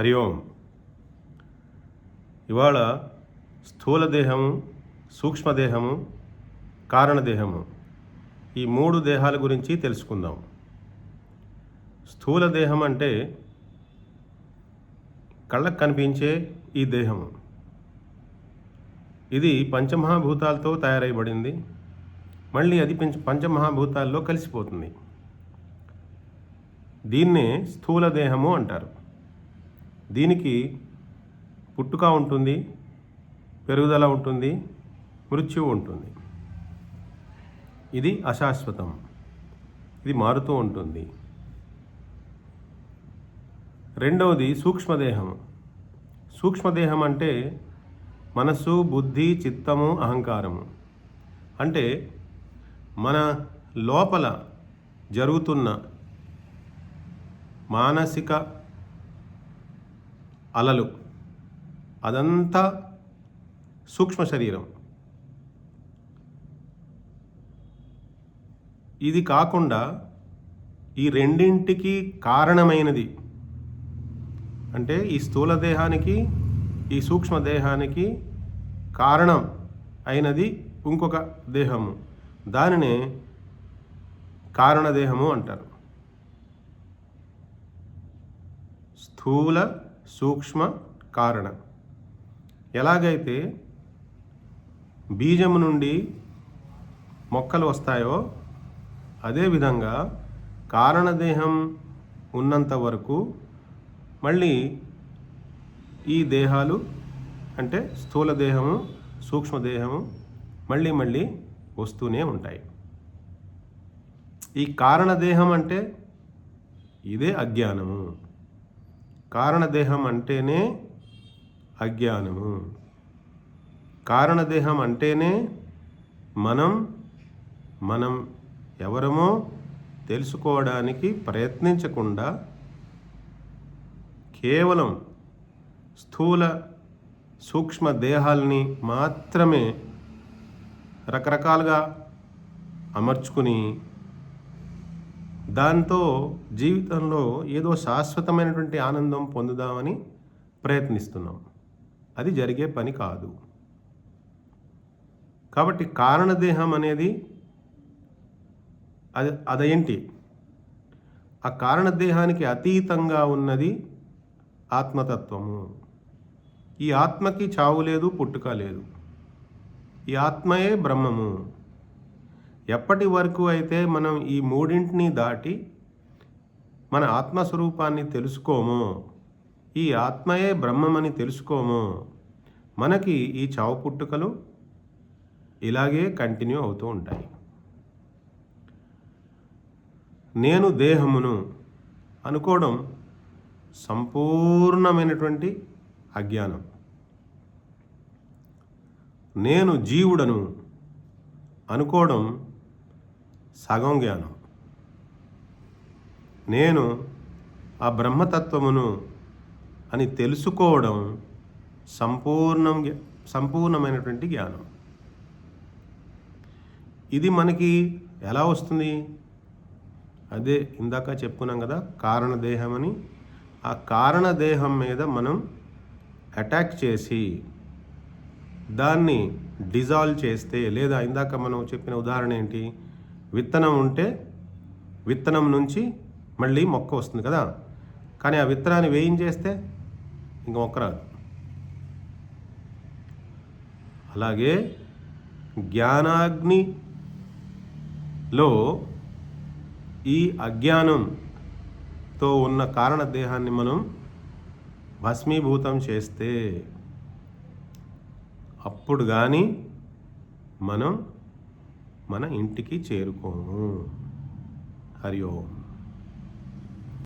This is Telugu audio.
హరి ఓం. ఇవాళ స్థూల దేహము, సూక్ష్మదేహము, కారణదేహము ఈ 3 దేహాల గురించి తెలుసుకుందాం. స్థూల దేహం అంటే కళ్ళకు కనిపించే ఈ దేహము. ఇది పంచమహాభూతాలతో తయారైబడింది. మళ్ళీ అది పంచమహాభూతాల్లో కలిసిపోతుంది. దీన్నే స్థూల దేహము అంటారు. దీనికి పుట్టుక ఉంటుంది, పెరుగుదల ఉంటుంది, మృత్యువు ఉంటుంది. ఇది అశాశ్వతం, ఇది మారుతూ ఉంటుంది. రెండవది సూక్ష్మదేహము. సూక్ష్మదేహం అంటే మనస్సు, బుద్ధి, చిత్తము, అహంకారము. అంటే మన లోపల జరుగుతున్న మానసిక అలలు, అదంతా సూక్ష్మ శరీరం. ఇది కాకుండా ఈ రెండింటికి కారణమైనది అంటే ఈ స్థూల దేహానికి, ఈ సూక్ష్మ దేహానికి కారణం అయినది ఇంకొక దేహము. దానినే కారణదేహము అంటారు. స్థూల, సూక్ష్మ, కారణ. ఎలాగైతే బీజము నుండి మొక్కలు వస్తాయో అదేవిధంగా కారణదేహం ఉన్నంత వరకు మళ్ళీ ఈ దేహాలు అంటే స్థూల దేహము, సూక్ష్మదేహము మళ్ళీ వస్తూనే ఉంటాయి. ఈ కారణదేహం అంటే ఇదే అజ్ఞానము. కారణదేహం అంటేనే అజ్ఞానము. కారణదేహం అంటేనే మనం ఎవరమో తెలుసుకోవడానికి ప్రయత్నించకుండా కేవలం స్థూల, సూక్ష్మ దేహాల్ని మాత్రమే రకరకాలుగా అమర్చుకుని దాంతో జీవితంలో ఏదో శాశ్వతమైనటువంటి ఆనందం పొందుదామని ప్రయత్నిస్తున్నాం. అది జరిగే పని కాదు. కాబట్టి కారణదేహం అనేది అదేంటి? ఆ కారణదేహానికి అతీతంగా ఉన్నది ఆత్మతత్వము. ఈ ఆత్మకి చావు లేదు, పుట్టుక లేదు. ఈ ఆత్మయే బ్రహ్మము. ఎప్పటి వరకు అయితే మనం ఈ మూడింటిని దాటి మన ఆత్మస్వరూపాన్ని తెలుసుకోమో, ఈ ఆత్మయే బ్రహ్మమని తెలుసుకోమో, మనకి ఈ చావు పుట్టుకలు ఇలాగే కంటిన్యూ అవుతూ ఉంటాయి. నేను దేహమును అనుకోవడం సంపూర్ణమైనటువంటి అజ్ఞానం. నేను జీవుడను అనుకోవడం సగం జ్ఞానం. నేను ఆ బ్రహ్మతత్వమును అని తెలుసుకోవడం సంపూర్ణమైనటువంటి జ్ఞానం. ఇది మనకి ఎలా వస్తుంది? అదే ఇందాక చెప్పుకున్నాం కదా, కారణదేహం అని. ఆ కారణదేహం మీద మనం అటాక్ చేసి దాన్ని డిజాల్వ్ చేస్తే, లేదా ఇందాక మనం చెప్పిన ఉదాహరణ ఏంటి, విత్తనం ఉంటే విత్తనం నుంచి మళ్ళీ మొక్క వస్తుంది కదా, కానీ ఆ విత్తనాన్ని వేయించేస్తే ఇంక మొక్క రాదు. అలాగే జ్ఞానాగ్నిలో ఈ అజ్ఞానంతో ఉన్న కారణదేహాన్ని మనం భస్మీభూతం చేస్తే అప్పుడు కానీ మనం మన ఇంటికి చేరుకోము. హరి ఓం.